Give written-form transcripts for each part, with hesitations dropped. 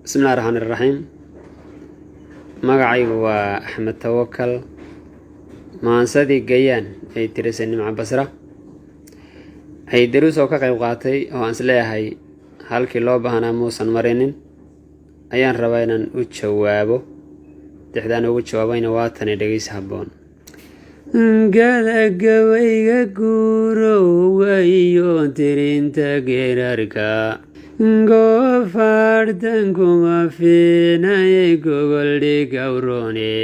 بسم الله الرحمن الرحيم. magacaygu waa Axmed Tawakal maansadii gayaan ay tirisan nimca basra ay daruus oo ka qayb qaatay oo aan isleeyahay halkii loo baahnaa muusan marinin ayaan rabaa inaan u jawaabo dixdaan ugu jawaabayna waa tan dhageysi habboon galagawayga guuro wayo tirinta geerarka goofaartan kuma fiinay gogol dhigawroone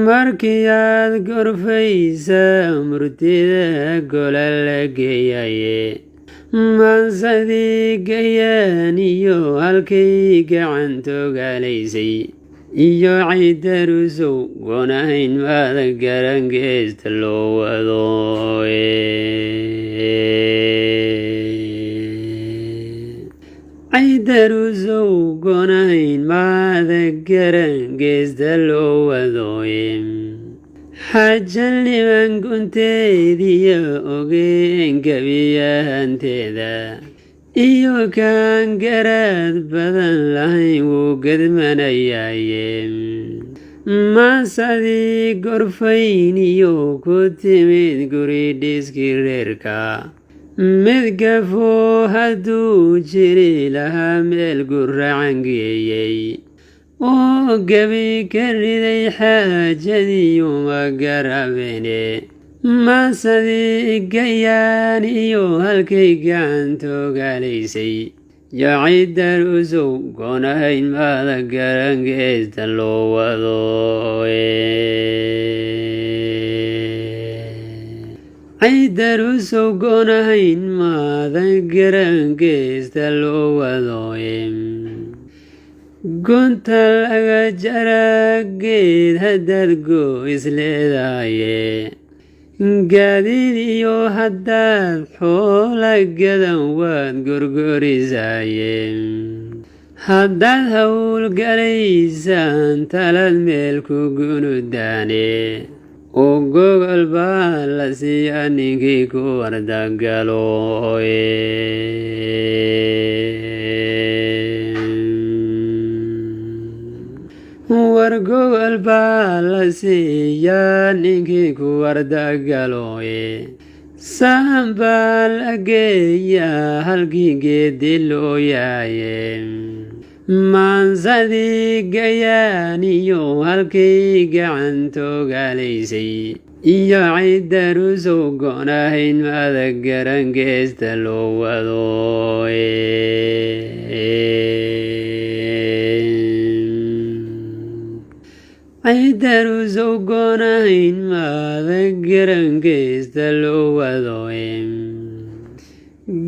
markii aad gorfaysa murtida gola la geeyaye maansadii gayaan iyo halkay gacantogaalaysay iyo cidarusow goonahayn maada garan geesta loo wado cidarusow goonahayn maada garan geesta loo wadooye xajan liban gunteediyo ogeen gebiyahanteeda iyo kaan garaad badan lahayn wuu gedmanayaaye maansadii gorfayn iyo ku timid guri dhiskii reerka mid gafoo hadduu jiri lahaa meel guracangeeyey oo gebi ka riday xaajadiiyuma garabeene maansadii gayaan iyo halkay gacantogaalaysay yo cidarusow goonahayn maada garan geesta loo wado cidarusow goonahayn maada garan geesta loo wadooye gunta laga jaraa geed haddaad goo isleedahaye gaadiid iyo haddaad xoola gadan waad gorgorisaye haddaad howlgalaysaan talad meel ku gunudaane oo gogol baa la siiya ninkii ku wardagalo war gogol baa la siiyaa ninkii ku wardagaloye saan baa la geeyaa halkii geedi loo yaaye maansadii gayaan iyo halkay gacantogaalaysay iyo cidarusow goonahayn maada garan geesta loo wado cidarusow goonahayn maada garan geesta loo wadooye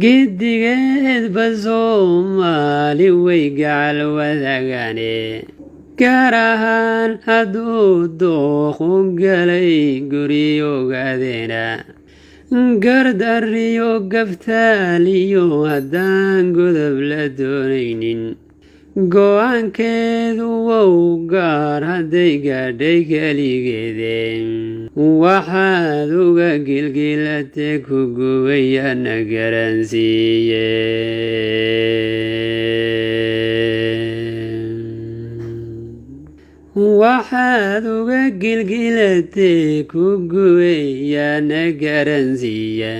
giddigeedba soomaali way gacal wadagaane gaar ahaan hadduu dooqu galay guri ogaadeena gardariyo gaftaaliyo haddaan godob la doonaynin go-aankeedu wow gaar hadday gaadhay keligeede waxaad uga gilgilate ku gubayana garansiiye waxaad uga gilgilate ku gubayana garansiiye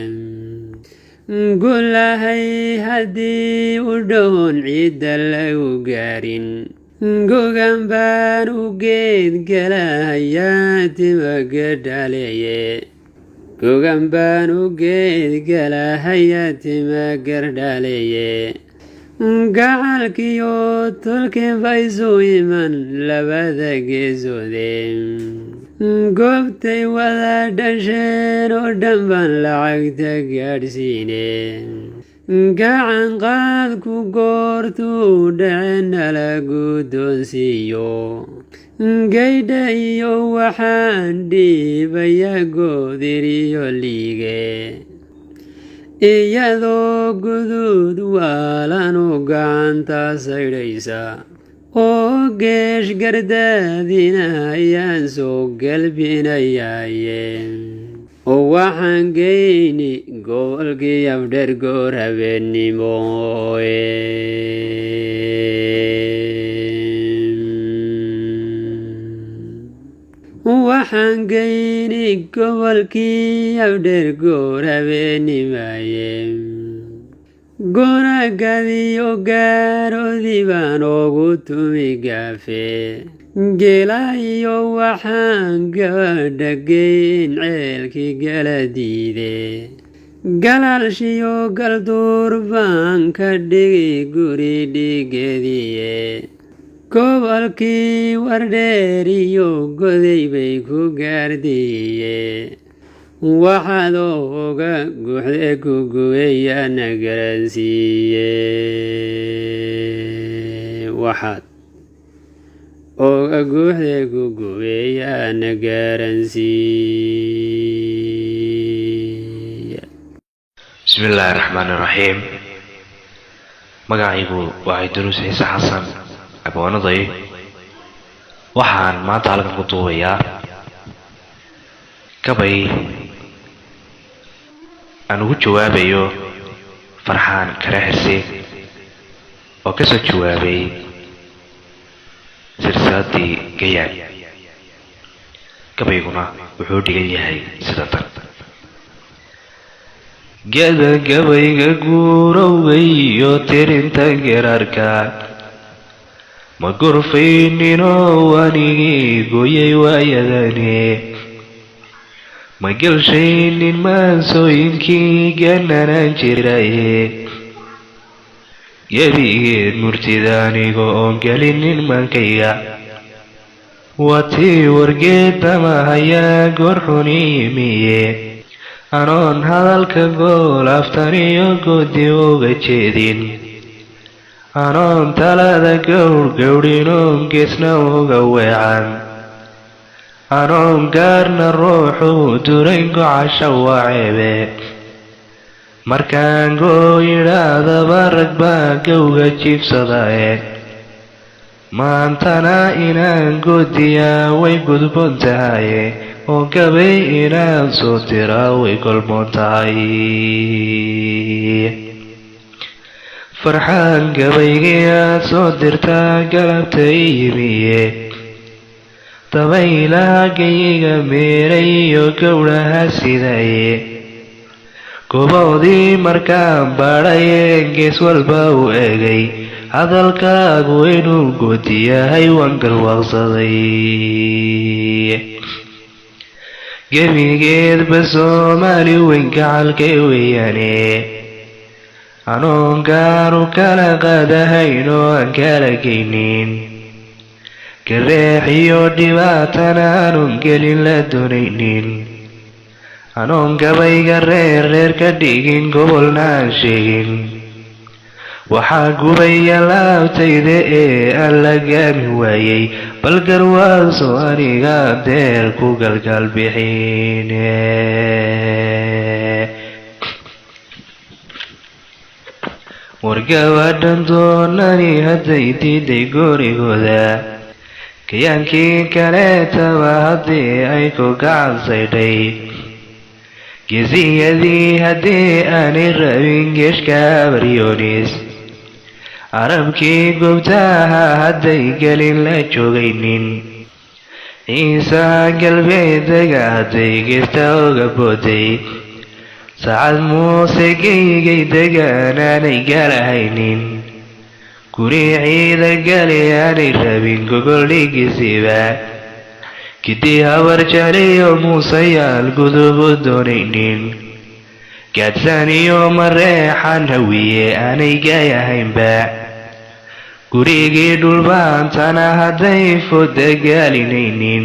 gulahay haddii u dhown cidda lagu gaarin gogan baan u geed galahayaa tima gardhaleeye gogan baan u geed galahayaa tima gardhaleeye gacalkiyo tolkin baysu iman labada geesoode goobtay wada dhasheen oo dhan baan lacagta gaadhsiine gacan qaadku goortuu dhacena la guddoonsiiyo gaydha iyo waxaan dhiibaya goodiriyo liige iyadoo guduud waalanu gacanta saydhaysa oo geesh gardaadina ayaan soo galbinayaaye oo waxaan geyni gobolkii afdheer goor habeennimo waxaan geyni gobolkii abdheer goor habeenimaye goonagadiyo gaaroodii baan ugu tumi gaafe geelaayo waxaan gabadha geyn ceelkii gala diide galaalshiyo galduur baan ka dhigi guri dhigeediye gobolkii wardheer iyo goday bay ku gaardiiye waxaad oga guuxde ku guweeyana garansiiye waxaad oga guuxde ku guweeyana garansiiye. bismillaahi raxmaani raxiim. magacaygu waa Ciidruus Ciise Xasan aboonaday. waxaan maanta halkan ku duubayaa gabay aan ugu jawaabayo Farxaan Kare Xirsi oo ka soo jawaabay silsiladii Gayaan. gabayguna wuxuu dhigan yahay sida tan: gabayga guurowga iyo tirinta geerarka ma gorfayninoo anigii gooyay waayadane ma gelshaynin maansooyinkii gananaan jiraye gebigeed murtida aniga oon gelinin maankayga waa tii wargeedama hayaa goor xuni yimiye anoon hadalka gool aftaniyo goodi uga jeedin anoon talada gowrgowdhinoon geesna uga weecan anoon gaarna ruuxu durayn gocasha waa ceebe markaan goo yidhaahdaba rag baa gowga jiibsadae maantana inaan goodiyaa way gudboon tahaye oo gabay inaan soo diraa way golmoon tahay. farxaan gabaygii aad soo dirtaa galabta i yimiye dabaylaha gayiga meeray iyo gowdhaha sidaye goboodii markaan baadhayeen gees walba u egay hadalkaagu inuu goodi yahay waan garwaaqsaday. gebigeedba soomaali weyn gacalkay weeyaane anoon gaaru kala qaadahayn oo aan kala geynin gareex iyo dhibaatana anoon gelin la doonaynin anoon gabayga reer ka dhigin gobolna aan sheegin waxaa gubaya laabtayda ee aan la gaami waayey bal garwaaso aniga deer ku galgaal bixine. wargabadhan doonani hadday diiday goorigooda gayaankii kaleetaba haddii ay ku gacansaydhay geesiyadii haddii aanay rabin geeshka baryoonis carabkii goobtaha hadday gelin la joogaynin ciisaa galbeedaga hadday geesta oga booday saacad muuse geygay degaanaanay galahaynin guri ciida gali aanay rabin gogol dhigisiba kidii habar jaliyo muusayaal gudubu doonaynin gaadsan iyo mareexan hawiye aanay gaayahaynba gurigii dhulbaantana hadday fooda gaalinaynin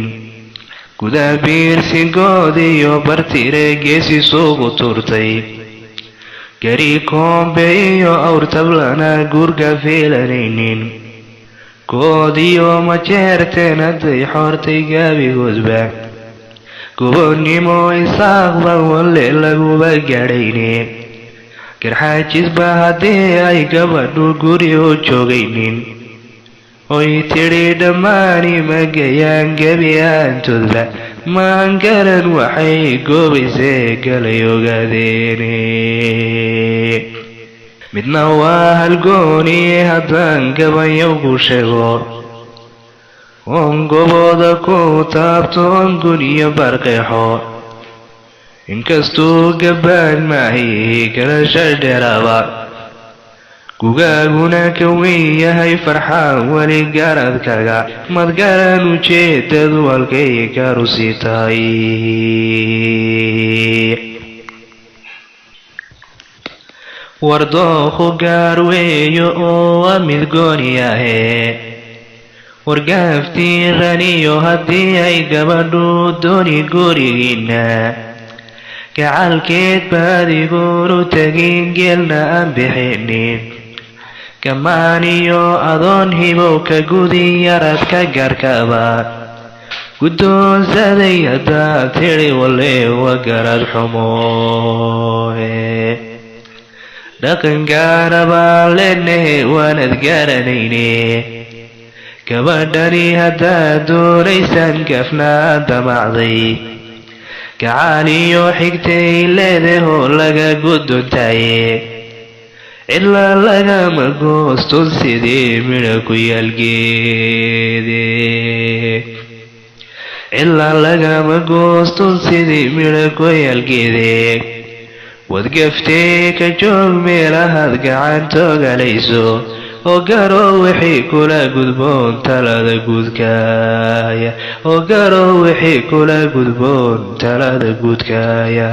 guda biirsingood iyo bartire geesi suuqu turtay gari koombe iyo awrtablana guurga fiilanaynin good iyo majeerteen hadday xoortay gaabigoodba gobonnimo isaaqban walle laguba gaadhayne garxaajisba haddii ay gabadhu guri u joogaynin oy tidhi dhammaani ma gayaan gebi aantoodba maan garan waxay goobaysee galay ogaadeene midna waa halgooni haddaan gabayowgu sheego ongobooda ku taabto onguniyo barqeexo inkastuu gabbaan maahay garasha dheeraaba gugaaguna ka weyn yahay farxaan weli garadkaga madgaran ujeedadu halkay karusi tahay wardooku gaar weeyo oo waa mid gooni ahe wargaaftiiraniyo haddii ay gabadhu dooni gurigiinna gacalkeed baadiguunu tegin geelna aan bixinin kamaaniyo adoon hibow ka gudin yaradka gaarkaba guddoonsaday haddaad tidhi walle wa garad xumo dhaqan gaara baan leenahe waanad garanayne gabadhani haddaad doonaysaan gafnaa damacday gacaaliyo xigtay leedahoo laga guddoontaye cidla lagama gooston sidii midha ku yaalgeede cidla lagama gooston sidii midha ku yaalgeede wadgaftee ka joog meelahaad gacantoogalayso oo garo wixii kula gudboon talada guudkaaya oo garo wixii kula gudboon talada guudkaaya